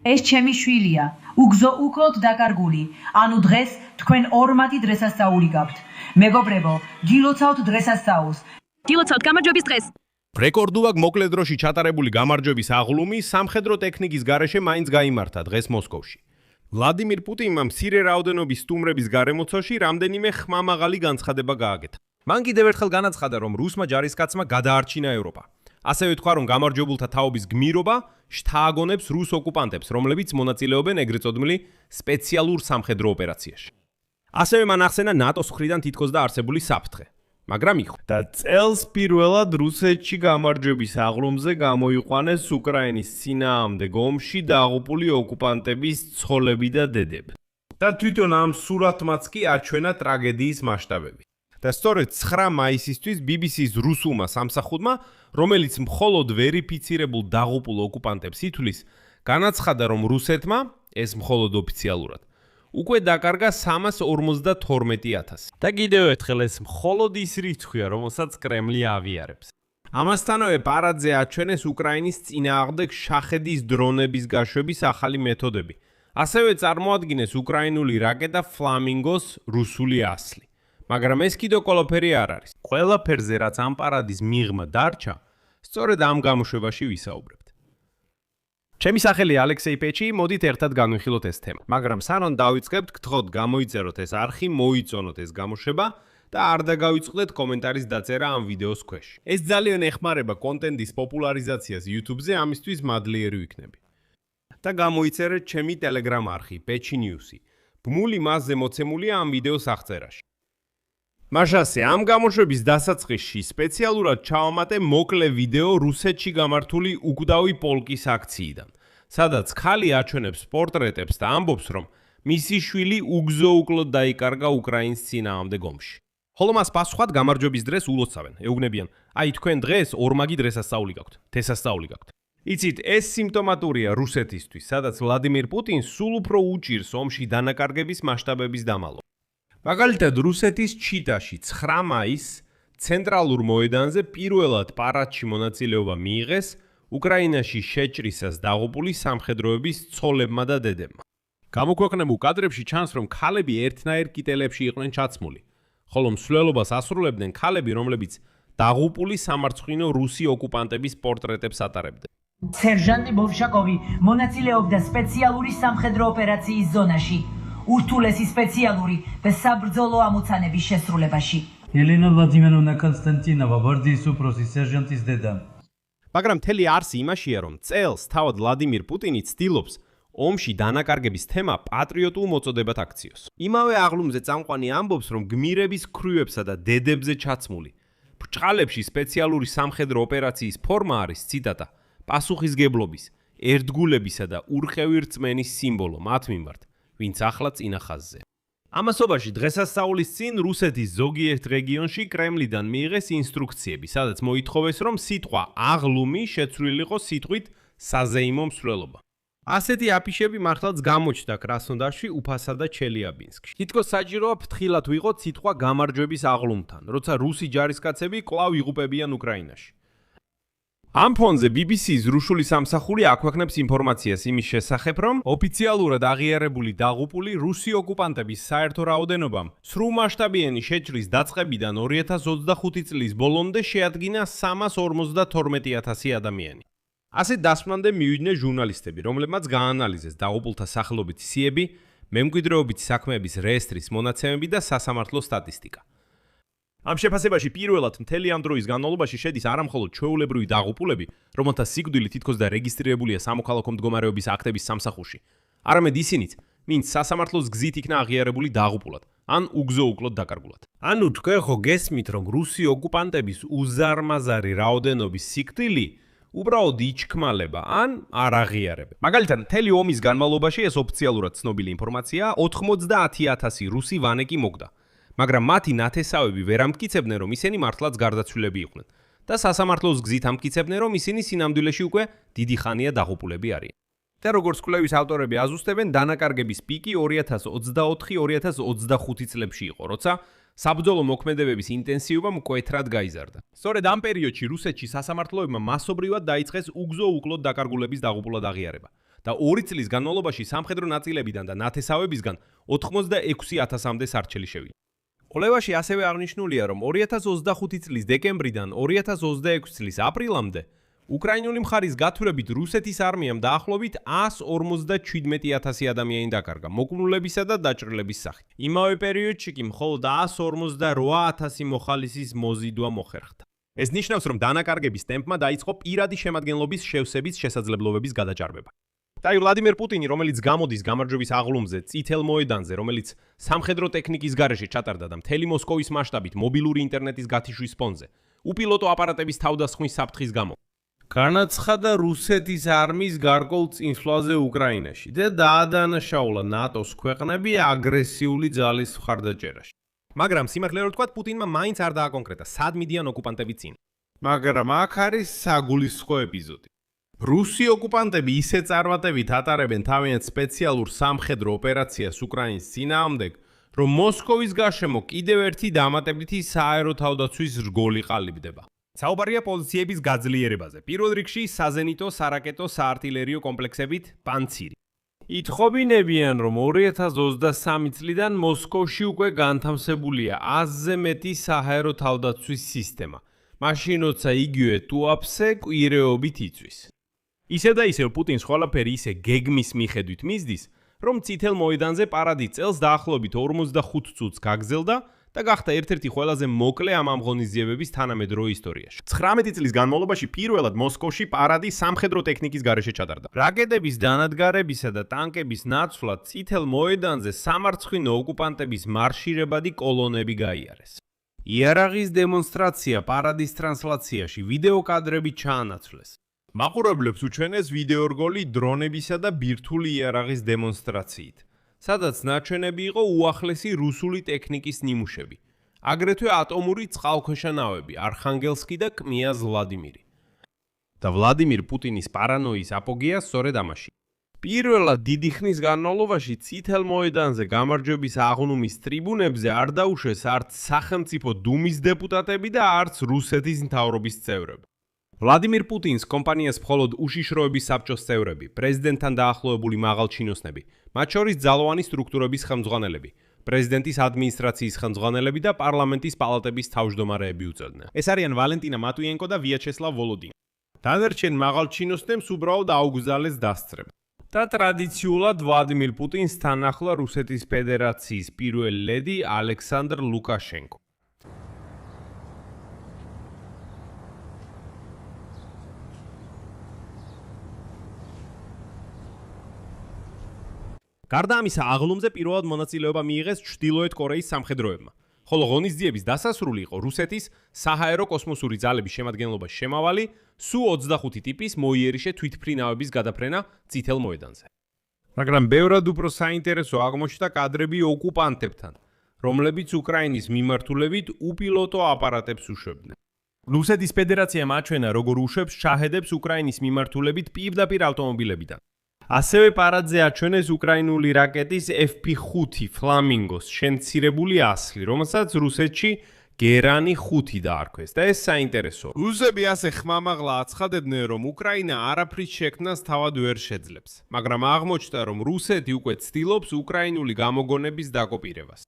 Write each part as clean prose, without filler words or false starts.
ეს ჩემი შვილია, უგზო უკლოდ დაკარგული, ანუ დღეს თქვენ ორმაგი დღესასწაული გაქვთ. მეგობრებო, გილოცავთ დღესასწაულს. გილოცავთ გამარჯვების დღეს. რეკორდულად მოკლე დროში ჩატარებული გამარჯვების აღლუმი სამხედრო ტექნიკის გარეშე მაინც გაიმართა დღეს მოსკოვში. ვლადიმირ პუტინმა მცირე რაოდენობის სტუმრების გარემოცვაში რამდენიმე ხმამაღალი განცხადება გააკეთა. მან კიდევ ერთხელ განაცხადა, რომ რუსმა ჯარისკაცმა გადაარჩინა ევროპა. ასევე თქვა, რომ გამარჯვებულთა თაობის გმირობა შთააგონებს რუს ოკუპანტებს, რომლებიც მონაწილეობენ ეგრეთ წოდებული სპეციალურ სამხედრო ოპერაციაში. ასევე მან ახსენა ნატოს მხრიდან თითქოს დაარსებული საფრთხე. მაგრამ და წელს პირველად რუსეთში გამარჯვების აღლუმზე გამოიყვანეს უკრაინის წინააღმდეგ ომში დაღუპული ოკუპანტების ცოლები და დედები. და თვითონ ამ სურათმაც კი აჩვენა ტრაგედიის მასშტაბები. და სწორედ 9 მაისისთვის BBC-ს რუსულმა სამსახურმა, რომელიც მხოლოდ ვერიფიცირებულ დაღუპულ ოკუპანტებს ითვლის, განაცხადა, რომ რუსეთმა, ეს მხოლოდ ოფიციალურად, უკვე დაკარგა 352,000. და კიდევ ერთხელ ეს მხოლოდ ის რიცხვია, რომელსაც კრემლი ავიარებს. ამასთანავე პარადზე აჩვენეს უკრაინის წინააღმდეგ შახედის დრონების გაშვების ახალი მეთოდები. ასევე წარმოადგინეს უკრაინული რაკეტა ფლამინგოს რუსული ასლი. მაგრამ ეს კიდევ ყველაფერი არ არის. ყველაფერზე, რაც ამ პარადის მიღმა დარჩა, სწორედ ამ გამოშვებაში ვისაუბრებთ. ჩემი სახელია ალექსეი პეჩი, მოდით ერთად განვიხილოთ ეს თემა. მაგრამ სანამ დავიწყებთ, გთხოვთ გამოიწეროთ ეს არხი, მოიწონოთ ეს გამოშვება და არ დაგავიწყდეთ კომენტარის დაწერა ამ ვიდეოს ქვეშ. ეს ძალიან ეხმარება კონტენტის პოპულარიზაციას YouTube-ზე, ამისთვის მადლიერი ვიქნები. და გამოიწერეთ ჩემი Telegram არხი, Pechi News-ი. ბმული მასზე მოცემულია ამ ვიდეოს აღწერაში. მაშასე, ამ გამოშვების დასაწყისში სპეციალურად ჩავამატე მოკლე ვიდეო რუსეთში გამართული უკვდავი პოლკის აქციიდან, სადაც ქალი აჩვენებს პორტრეტებს და ამბობს, რომ მისი შვილი უგზო უკლოდ დაიკარგა უკრაინის წინააღმდეგ ომში. ხოლო მას პასუხად გამარჯვების დღეს ულოცავენ, ეუბნებიან, აი თქვენ დღეს ორმაგი დღესასწაული გაქვთ, თესასწაული გაქვთ. იცით, ეს სიმპტომატურია რუსეთისთვის, სადაც ვლადიმირ პუტინს სულ უფრო უჭირს ომში დანაკარგების მასშტაბების დამალვა. მაგალითად, რუსეთის ჩიტაში 9 მაისს ცენტრალურ მოედანზე პირველად პარადში მონაწილეობა მიიღეს უკრაინაში შეჭრისას დაღუპული სამხედროების ცოლებმა და დედებმა. გამოქვეყნებულ კადრებში ჩანს, რომ ქალები ერთნაირ კიტელებში იყვნენ ჩაცმული, ხოლო მსვლელობას ასრულებდნენ ქალები, რომლებიც დაღუპული სამარცხვინო რუსი ოკუპანტების პორტრეტებს ატარებდნენ. სერჟანტი ბოვშაკოვი მონაწილეობდა სპეციალური სამხედრო ოპერაციის ზონაში. ურთულესი სპეციალური და საბრძოლო ამოცანების შესრულებაში. ელენა ვლადიმიროვნა კონსტანტინოვა, ვარდიის უფროსი სერჟანტის დედა. მაგრამ მთელი არსი იმაშია, რომ წელს თავად ვლადიმირ პუტინი ცდილობს ომში დანაკარგების თემა პატრიოტულ მოწოდებად აქციოს. იმავე აღლუმზე წამყვანი ამბობს, რომ გმირების ქრუებსა და დედებზე ჩაცმული ბრჭყალებში სპეციალური სამხედრო ოპერაციის ფორმა არის, ციტატა, პასუხისგებლობის, ერთგულებისა და ურყევი რწმენის სიმბოლო მათ მიმართ, ვინც ახლა წინა ხაზზე. ამასობაში დღესასწაულის წინ რუსეთის ზოგიერთ რეგიონში კრემლიდან მიიღეს ინსტრუქციები, სადაც მოითხოვეს, რომ სიტყვა აღლუმი შეცვლილი იყო სიტყვით საზეიმო მსვლელობა. ასეთი აფიშები მართლაც გამოჩნდა კრასნოდარში, უფასა და ჩელიაბინსკში. თითქოს საჭიროა ფრთხილად ვიღოთ სიტყვა გამარჯვების აღლუმთან, როცა რუსი ჯარისკაცები კვლავ იღუპებიან უკრაინაში. ამ ფონზე BBC-ს რუსული სამსახური აქვეყნებს ინფორმაციას იმის შესახებ, რომ ოფიციალურად აღიარებული დაღუპული რუსი ოკუპანტების საერთო რაოდენობამ სრულმასშტაბიანი შეჭრის დაწყებიდან 2025 წლის ბოლომდე შეადგინა 352,000 ადამიანი. ასეთ დასმამდე მივიდნენ ჟურნალისტები, რომლებმაც გაანალიზეს დაღუპულთა სახელობითი სიები, მემკვიდრეობითი საქმეების რეესტრის მონაცემები და სასამართლო სტატისტიკა. ამ შეფასებაში პირველად მთელი ამ დროის განმავლობაში შედის არამხოლოდ ჩვეულებრივი დაღუპულები, რომელთა სიკვდილი თითქოს და რეგისტრირებულია სამოქალაქო მდგომარეობის აქტების სამსახურში, არამედ ისინიც, ვინც სასამართლოს გზით იქნა აღიარებული დაღუპულად, ან უგზო უკლოდ დაკარგულად. ანუ თქვენ ხო გესმით, რომ რუსი ოკუპანტების უზარმაზარი რაოდენობის სიკვდილი უბრალოდ იჩქმალება, ან არ აღიარებენ. მაგალითად, მთელი ომის განმავლობაში ეს ოფიციალურად ცნობილი ინფორმაცია 90,000 რუსი ვანეკი მოგდა. მაგრამ მათი ნათესავები ვერ ამტკიცებდნენ, რომ ისინი მართლაც გარდაცვლილები იყვნენ და სასამართლოს გზით ამტკიცებდნენ, რომ ისინი სინამდვილეში უკვე დიდი ხანია დაღუპულები არიან. და როგორც კვლევის ავტორები აზუსტებენ, დანაკარგების პიკი 2024-2025 წლებში იყო, როცა საბრძოლო მოქმედებების ინტენსივობა მკვეთრად გაიზარდა. სწორედ ამ პერიოდში რუსეთში სასამართლოებმა მასობრივად დაიწყეს უგზო უკლოდ დაკარგულების დაღუპულად აღიარება და 2 წლის განმავლობაში სამხედრო ნაწილებიდან და ნათესავებისგან 86,000-მდე სარჩელი შევიდა. კვლევაში ასევე აღნიშნულია, რომ 2025 წლის დეკემბრიდან 2026 წლის აპრილამდე უკრაინული მხარის გათვლებით რუსეთის არმიამ დაახლოებით 157,000 ადამიანი დაკარგა მოკლულებისა და დაჭრილების სახით. იმავე პერიოდში კი მხოლოდ 148,000 მოხალისის მოზიდვა მოხერხდა. ეს ნიშნავს, რომ დანაკარგების ტემპმა დაიწყო პირადი შემადგენლობის შევსების შესაძლებლობების გადაჭარბება. და ვლადიმერ პუტინი, რომელიც გამოდის გამარჯვების აღლუმზე, წითელ მოედანზე, რომელიც სამხედრო ტექნიკის გარეშე ჩატარდა და მთელი მოსკოვის მასშტაბით მობილური ინტერნეტის გათიშვის ფონზე, უპილოტო აპარატების თავდასხმის საფრთხის გამო განაცხადა რუსეთის არმიის გარკვეულ წინსვლაზე უკრაინაში და დაადანაშაულა ნატოს ქვეყნები აგრესიული ძალის მხარდაჭერაში. მაგრამ სიმართლე რომ ვთქვათ, პუტინმა მაინც არ დააკონკრეტა, სად მიდიან ოკუპანტები წინ. მაგრამ აქ არის საგულისხმო ეპიზოდი. რუსი ოკუპანტები ისე წარმატებით ატარებენ თავიანთ სპეციალურ სამხედრო ოპერაციას უკრაინის წინააღმდეგ, რომ მოსკოვის გარშემო კიდევ ერთი დამატებითი სააერო თავდაცვის რგოლი ყალიბდება. საუბარია პოზიციების გაძლიერებაზე. პირველ რიგში საზენიტო, სარაკეტო, საარტილერიო კომპლექსებით პანცირი. ითხოვინებიან, რომ 2023 წლიდან მოსკოვში უკვე განთავსებულია 100-ზე მეტი საჰაერო თავდაცვის სისტემა. მაშინ როცა იგივე ტუაფსე კვირეობით იწვის. ისე და ისევ პუტინს ყველაფერი ისე გეგმის მიხედვით მისდის, რომ წითელ მოედანზე პარადი წელს დაახლოებით 45 წუთს გაგრძელდა და გახდა ერთ-ერთი ყველაზე მოკლე ამ ღონისძიებების თანამედროვე ისტორიაში. 19 წლის განმავლობაში პირველად მოსკოვში პარადი სამხედრო ტექნიკის გარეშე ჩატარდა. რაკეტების დანადგარებისა და ტანკების ნაცვლად წითელ მოედანზე სამარცხვინო ოკუპანტების მარშირებადი კოლონები გაიარეს. იარაღის დემონსტრაცია პარადის ტრანსლაციაში ვიდეო კადრებით ჩაანაცვლეს. მაყურებლებს უჩვენეს ვიდეო რგოლი დრონებისა და ბირთვული იარაღის დემონსტრაციით, სადაც ნაჩვენები იყო უახლესი რუსული ტექნიკის ნიმუშები, აგრეთვე ატომური წყალქვეშა ნავები, არხანგელსკი და კმიაზ ვლადიმირი. და ვლადიმირ პუტინის პარანოიის აპოგეა სწორედ ამაში. პირველად დიდი ხნის განმავლობაში წითელ მოედანზე გამარჯვების აღლუმის ტრიბუნებზე არ დაუშვეს არც სახელმწიფო დუმის დეპუტატები და არც რუსეთის მთავრობის წევრები. ვლადიმირ პუტინს კომპანიას მხოლოდ უშიშროების საბჭოს წევრები, პრეზიდენტთან დაახლოებული მაღალჩინოსნები, მათ შორის ძალოვანი სტრუქტურების ხელმძღვანელები, პრეზიდენტის ადმინისტრაციის ხელმძღვანელები და პარლამენტის პალატების თავმჯდომარეები უწევდნენ. ეს არიან ვალენტინა მატუიენკო და ვიაჩესლავ ვოლოდინი. დანარჩენ მაღალჩინოსნებს უბრალოდ აუგზალეს დასწრება. და ტრადიციულად ვლადიმირ პუტინს თან ახლა რუსეთის ფედერაციის პირველი ლედი ალექსანდრ ლუკაშენკო. გარდა ამისა, აღლუმზე პირველად მონაწილეობა მიიღეს ჩრდილოეთ კორეის სამხედროებმა, ხოლო ღონისძიების დასასრული იყო რუსეთის საჰაერო კოსმოსური ძალების შემადგენლობაში შემავალი Su-25 ტიპის მოიერიშე თვითფრინავების გადაფრენა წითელ მოედანზე. მაგრამ ბევრად უფრო საინტერესო აღმოჩნდა კადრები ოკუპანტებთან, რომლებიც უკრაინის მიმართულებით უპილოტო აპარატებს უშვებდნენ. რუსეთის ფედერაციამ აჩვენა, როგორ უშვებს შაჰედებს უკრაინის მიმართულებით პირდაპირ ავტომობილებიდან. ასევე პარადზე აჩვენეს უკრაინული რაკეტის FP5 ფლამინგოს შემცირებული ასლი, რომელსაც რუსეთში გერანი 5 დაარქვეს და ეს საინტერესოა. რუსები ასე ხმამაღლა აცხადებდნენ, რომ უკრაინა არაფრის შექმნას თავად ვერ შეძლებს, მაგრამ აღმოჩნდა, რომ რუსეთი უკვე ცდილობს უკრაინული გამოგონების დაკოპირებას.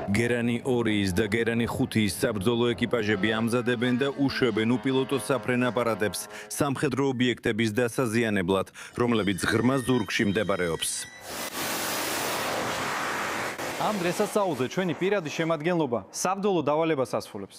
გერანი 2-ის და გერანი 5-ის საბრძოლო ეკიპაჟები ამზადებენ და უშვებენ უპილოტო საფრენ აპარატებს სამხედრო ობიექტების დასაზიანებლად, რომლებიც ღრმა ზურგში მდებარეობს. ამ დღესასწაულზე ჩვენი პირადი შემადგენლობა საბრძოლო დავალებას ასრულებს.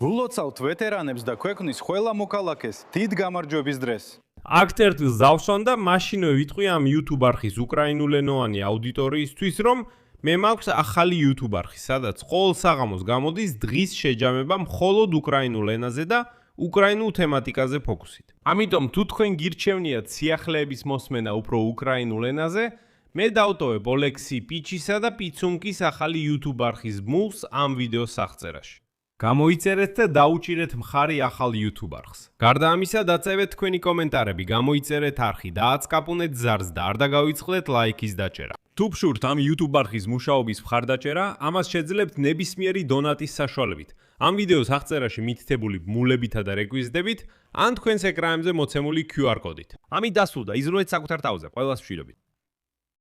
ვლოცავთ ვეტერანებს და ქვეყნის ყველა მოქალაქეს დიდ გამარჯვების დღეს. აქ წერტილს დავსვან და მაშინვე ვიტყვი ამ YouTube არხის უკრაინულენოვანი აუდიტორიისთვის, რომ მე მაქვს ახალი YouTube არხი, სადაც ყოველ საღამოს გამოდის დღის შეჯამება მხოლოდ უკრაინულ ენაზე და უკრაინულ თემატიკაზე ფოკუსით. ამიტომ თუ თქვენ გირჩევნიათ სიახლეების მოსმენა უფრო უკრაინულ ენაზე, მე დავტოვებ ოლექსი პიჩისა და პიცუნკის ახალი YouTube არხის მულს ამ ვიდეოს აღწერაში. გამოიწერეთ და დაუჭირეთ მხარი ახალ YouTube არხს. გარდა ამისა, დაწევეთ თქვენი კომენტარები, გამოიწერეთ არხი, დააცკაპუნეთ ზარს და არ დაგავიწყდეთ ლაიქის დაჭერა. თუ ფშურთ ამ YouTube არხის მუშაობის მხარდაჭერა, ამას შეძლებთ ნებისმიერი დონატის საშუალებით. ამ ვიდეოს აღწერაში მითითებული ბმულებითა და რეკვიზიტებით, ან თქვენს ეკრანებზე მოცემული QR კოდით. ამით დასრულდა, იზრუნეთ საკუთარ თავზე, ყველას მშვიდობით.